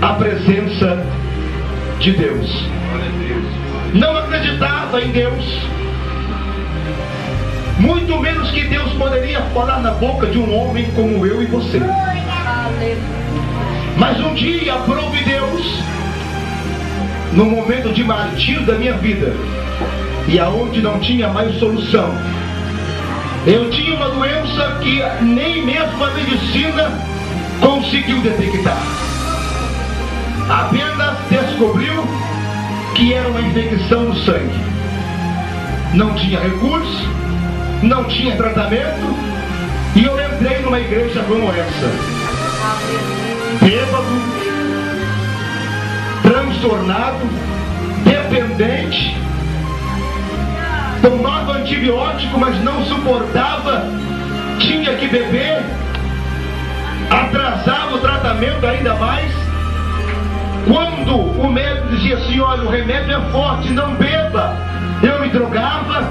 a presença de Deus. Não acreditava em Deus, muito menos que Deus poderia falar na boca de um homem como eu e você. Mas um dia aprove Deus, no momento de martírio da minha vida, e aonde não tinha mais solução. Eu tinha uma doença que nem mesmo a medicina conseguiu detectar. Apenas descobriu que era uma infecção no sangue. Não tinha recurso, não tinha tratamento, e eu entrei numa igreja como essa, bêbado, transtornado, dependente, tomava antibiótico, mas não suportava, tinha que beber, atrasava o tratamento ainda mais. Quando o médico dizia assim: olha, o remédio é forte, não beba, eu me drogava,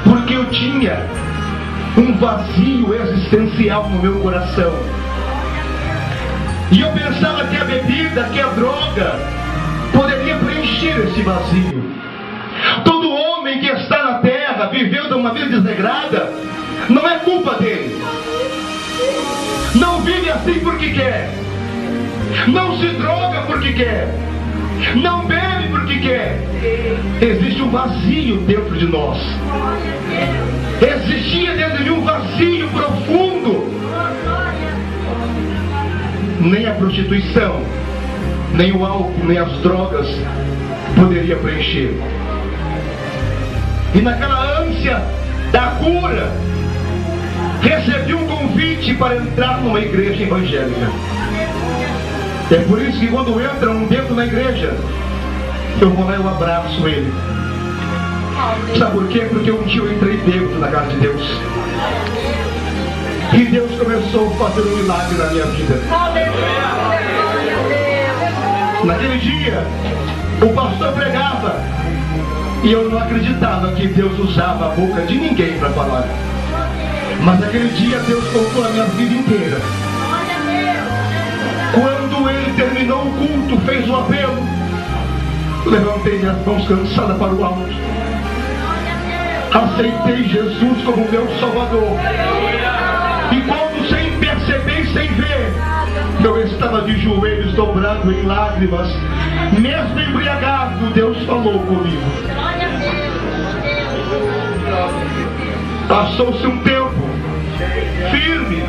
porque eu tinha um vazio existencial no meu coração. E eu pensava que a bebida, que a droga poderia preencher esse vazio. Todo homem que está na terra vivendo uma vida desregrada, não é culpa dele. Não vive assim porque quer, não se droga porque quer, não bebe porque quer. Existe um vazio dentro de nós. Existia dentro de mim um vazio profundo. Nem a prostituição, nem o álcool, nem as drogas poderia preencher. E naquela ânsia da cura, recebi um convite para entrar numa igreja evangélica. É por isso que quando entra um dentro da igreja, eu vou lá e eu abraço ele. Sabe por quê? Porque um dia eu entrei dentro da casa de Deus, e Deus começou a fazer um milagre na minha vida. Naquele dia, o pastor pregava, e eu não acreditava que Deus usava a boca de ninguém para falar. Mas naquele dia Deus contou a minha vida inteira. Quando ele terminou o culto, fez o apelo, levantei minhas mãos cansadas para o alto, aceitei Jesus como meu Salvador. E quando, sem perceber e sem ver, eu estava de joelhos dobrado em lágrimas, mesmo embriagado, Deus falou comigo. Passou-se um tempo firme,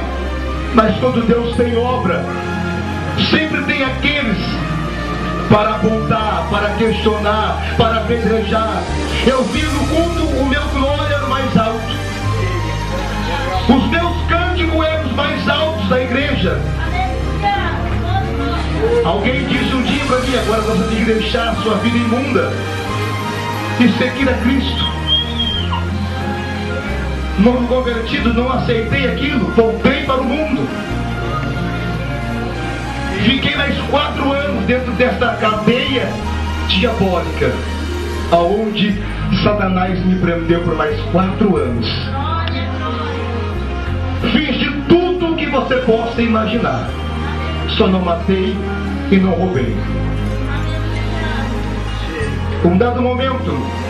mas quando Deus tem obra, sempre tem aqueles para apontar, para questionar, para apedrejar. Eu vi no culto o meu glória era o mais alto, os meus cânticos eram os mais altos da igreja. Alguém disse um dia para mim: agora você tem que deixar a sua vida imunda e seguir a Cristo. Novo convertido, não aceitei aquilo, voltei para o mundo. Fiquei mais 4 anos dentro desta cadeia diabólica, aonde Satanás me prendeu por mais 4 anos. Fiz de tudo o que você possa imaginar, só não matei e não roubei. Um dado momento,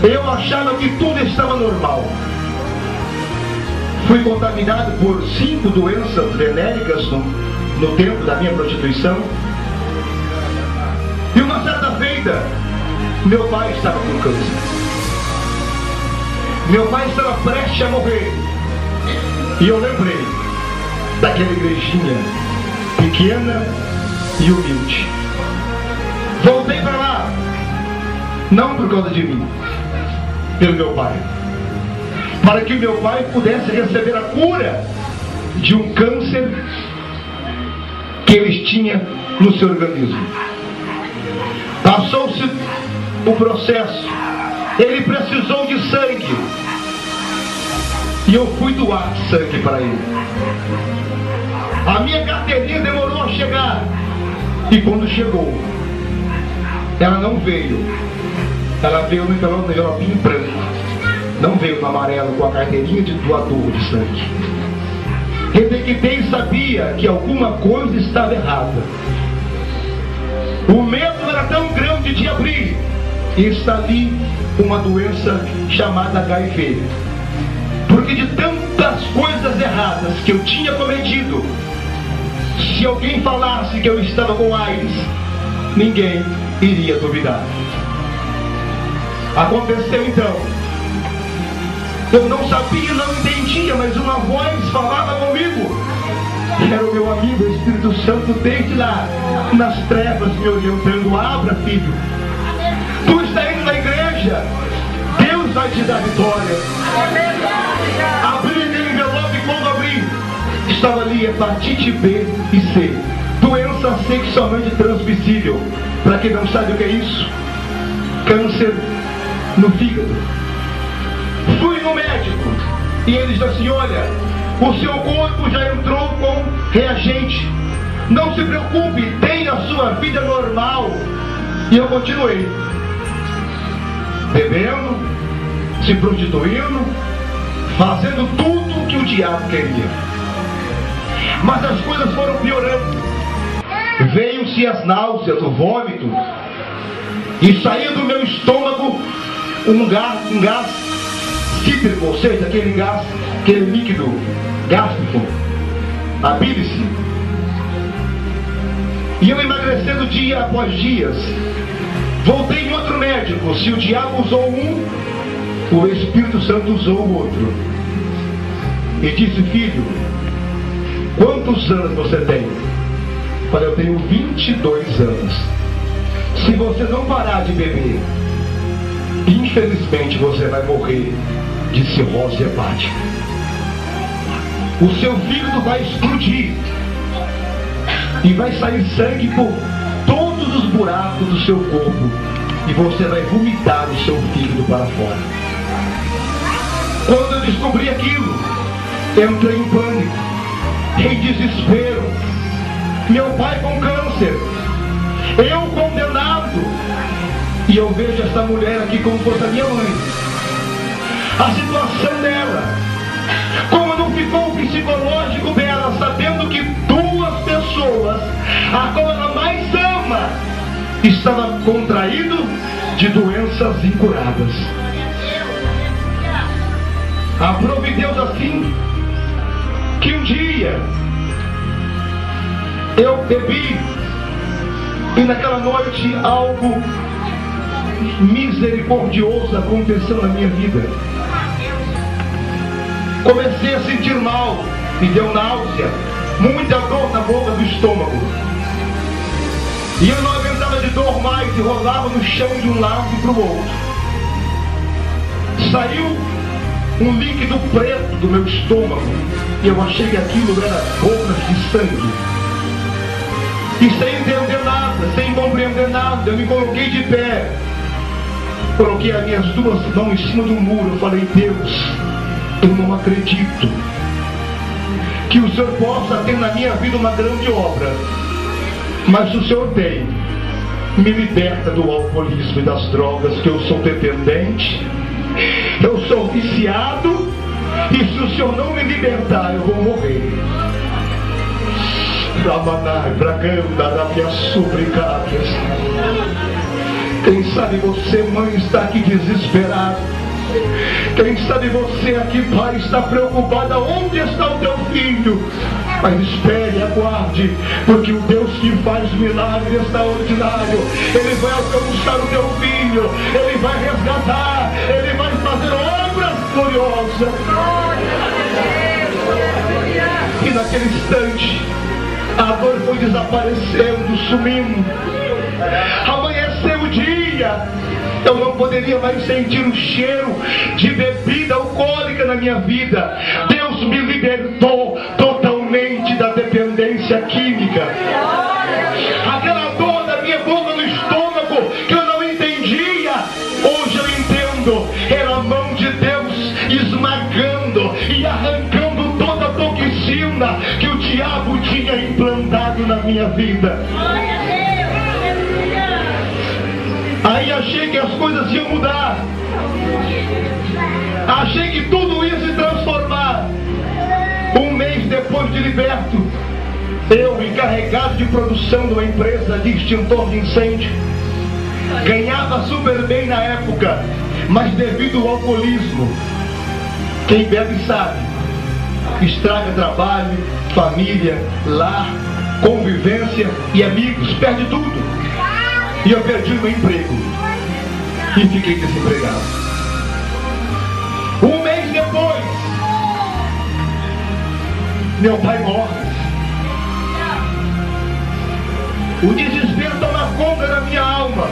eu achava que tudo estava normal. Fui contaminado por 5 doenças venéricas no tempo da minha prostituição. E uma certa feita, meu pai estava com câncer. Meu pai estava prestes a morrer. E eu lembrei daquela igrejinha pequena e humilde. Voltei para lá, não por causa de mim, pelo meu pai, para que meu pai pudesse receber a cura de um câncer que ele tinha no seu organismo. Passou-se o processo, ele precisou de sangue, e eu fui doar sangue para ele. A minha carteirinha demorou a chegar, e quando chegou, ela não veio. Ela veio no envelopinho branco, não veio no amarelo com a carteirinha de doador de sangue. Detectei e sabia que alguma coisa estava errada. O medo era tão grande de abrir e está ali uma doença chamada HIV. Porque de tantas coisas erradas que eu tinha cometido, se alguém falasse que eu estava com AIDS, ninguém iria duvidar. Aconteceu então. Eu não sabia, não entendia, mas uma voz falava comigo. Era o meu amigo, o Espírito Santo, desde lá, nas trevas, me orientando. Abra, filho. Tu está indo na igreja. Deus vai te dar vitória. Abri aquele envelope e quando abri, estava ali hepatite B e C. Doença sexualmente transmissível. Para quem não sabe o que é isso, câncer no fígado. Fui no médico e ele disse assim: olha, o seu corpo já entrou com reagente. Não se preocupe, tenha a sua vida normal. E eu continuei bebendo, se prostituindo, fazendo tudo o que o diabo queria. Mas as coisas foram piorando. Veio-se as náuseas, o vômito, e saía do meu estômago um gás cítrico, ou seja, aquele gás, aquele líquido gástrico, a bílice. E eu emagrecendo dia após dias. Voltei em outro médico. Se o diabo usou um, o Espírito Santo usou o outro. E disse: filho, quantos anos você tem? Falei: eu tenho 22 anos. Se você não parar de beber, infelizmente você vai morrer de cirrose hepática. O seu fígado vai explodir e vai sair sangue por todos os buracos do seu corpo e você vai vomitar o seu fígado para fora. Quando eu descobri aquilo, entrei em pânico, em desespero. Meu pai com câncer, eu condenado, e eu vejo essa mulher aqui como fosse a minha mãe. A situação dela, como não ficou o psicológico dela, sabendo que duas pessoas, a qual ela mais ama, estava contraído de doenças incuradas. Aprove Deus assim, que um dia eu bebi e naquela noite algo misericordioso aconteceu na minha vida. Comecei a sentir mal, me deu náusea, muita dor na boca do estômago. E eu não aguentava de dor mais e rolava no chão de um lado para o outro. Saiu um líquido preto do meu estômago e eu achei que aquilo era gotas de sangue. E sem entender nada, sem compreender nada, eu me coloquei de pé. Coloquei as minhas duas mãos em cima do muro. Eu falei: Deus, eu não acredito que o Senhor possa ter na minha vida uma grande obra, mas o Senhor tem, me liberta do alcoolismo e das drogas, que eu sou dependente, eu sou viciado, e se o Senhor não me libertar, eu vou morrer. Ramanai, Braganda, da minha súplicas. Quem sabe você, mãe, está aqui desesperado. Quem sabe você aqui, pai, está preocupada. Onde está o teu filho? Mas espere, aguarde, porque o Deus que faz milagre extraordinário, Ele vai alcançar o teu filho, Ele vai resgatar, Ele vai fazer obras gloriosas. E naquele instante, a dor foi desaparecendo, sumindo. Amanheceu o dia, eu não poderia mais sentir o cheiro de bebida alcoólica na minha vida. Deus me libertou totalmente da dependência química. Aquela dor da minha boca no estômago que eu não entendia, hoje eu entendo. Era a mão de Deus esmagando e arrancando toda a toxina que o diabo tinha implantado na minha vida. Aí achei que as coisas iam mudar. Achei que tudo ia se transformar. Um mês depois depois de liberto, eu, encarregado de produção de uma empresa de extintor de incêndio, ganhava super bem na época, mas devido ao alcoolismo, quem bebe sabe, estraga trabalho, família, lar, convivência e amigos, perde tudo. E eu perdi o meu emprego e fiquei desempregado. Um mês depois, meu pai morre. O desespero toma conta da minha alma.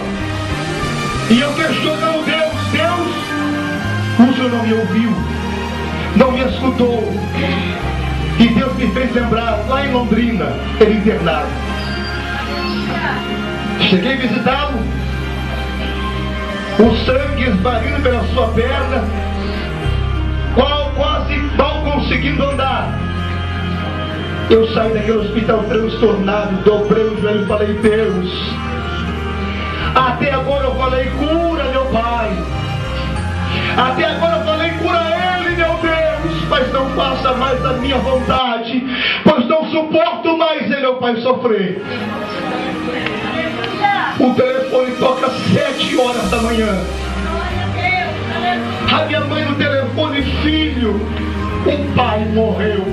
E eu questionando Deus: Deus, o Senhor não me ouviu, não me escutou. E Deus me fez lembrar, lá em Londrina, ele internado. Cheguei a visitá-lo, o sangue esvaindo pela sua perna, quase mal conseguindo andar. Eu saí daquele hospital transtornado, dobrei o joelho e falei: Deus, até agora eu falei, cura meu pai. Até agora eu falei, cura ele, meu Deus. Mas não faça mais a minha vontade, pois não suporto mais ver meu pai sofrer. O telefone toca 7 horas da manhã. A minha mãe no telefone: filho, o pai morreu.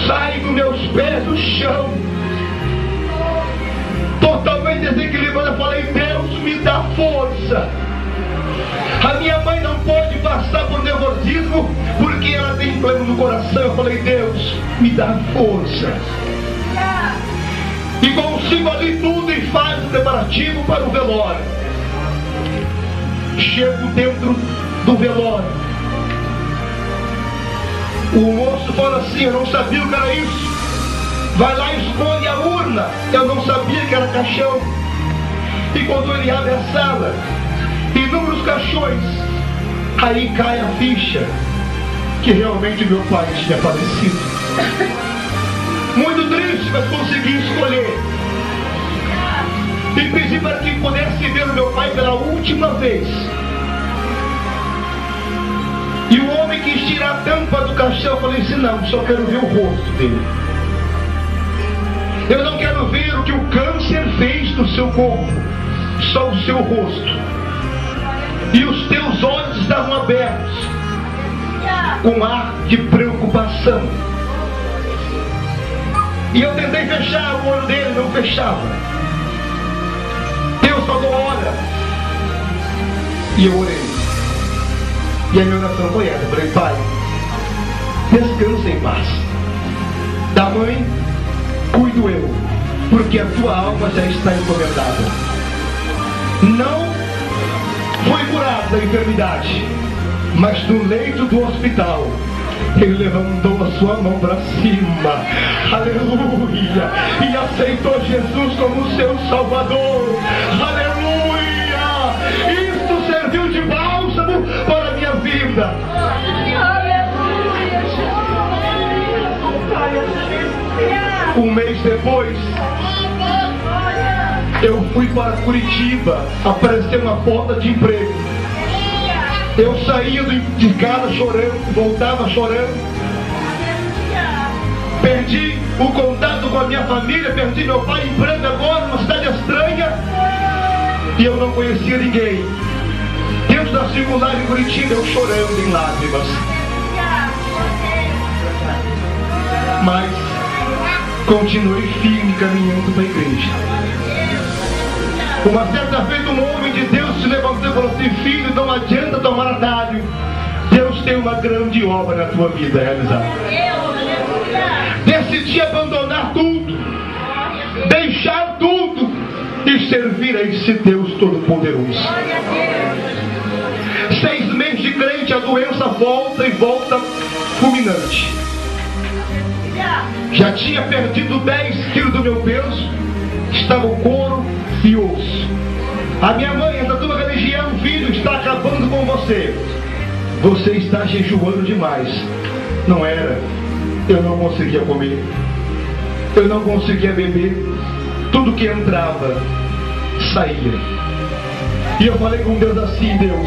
Sai dos meus pés do chão, totalmente desequilibrado. Eu falei: Deus, me dá força. A minha mãe não pode passar por nervosismo porque ela tem problema no coração. Eu falei: Deus, me dá força. E consigo ali tudo e faz o preparativo para o velório. Chego dentro do velório. O moço fala assim: eu não sabia o que era isso. Vai lá e escolhe a urna. Eu não sabia que era caixão. E quando ele abre a sala, inúmeros caixões, aí cai a ficha que realmente meu pai tinha falecido. Muito triste, mas consegui escolher. E pedi para que pudesse ver o meu pai pela última vez. E o homem quis tirar a tampa do caixão. Eu falei assim: não, só quero ver o rosto dele. Eu não quero ver o que o câncer fez no seu corpo, só o seu rosto. E os teus olhos estavam abertos, com ar de preocupação. E eu tentei fechar o olho dele, não fechava. Deus falou: ora. E eu orei. E a minha oração foi essa. Eu falei: pai, descansa em paz. Da mãe, cuido eu, porque a tua alma já está encomendada. Não foi curado da enfermidade, mas no leito do hospital ele levantou a sua mão para cima, aleluia, e aceitou Jesus como seu Salvador, aleluia. Isto serviu de bálsamo para a minha vida. Um mês depois, eu fui para Curitiba, apareceu uma porta de emprego. Eu saía de casa chorando, voltava chorando. Perdi o contato com a minha família, perdi meu pai, emprego agora, numa cidade estranha. E eu não conhecia ninguém. Dentro da circular em Curitiba, eu chorando em lágrimas. Mas continuei firme caminhando para a igreja. Uma certa vez um homem de Deus se levantou e falou assim: filho, não adianta tomar atalho. Deus tem uma grande obra na tua vida a realizar. Decidi abandonar tudo, deixar tudo e servir a esse Deus Todo-Poderoso. 6 meses de crente, a doença volta e volta fulminante. Já tinha perdido 10 quilos do meu peso, estava o couro e osso. A minha mãe, essa tua religião, filho, está acabando com você. Você está jejuando demais. Não era. Eu não conseguia comer, eu não conseguia beber. Tudo que entrava, saía. E eu falei com Deus assim: Deus,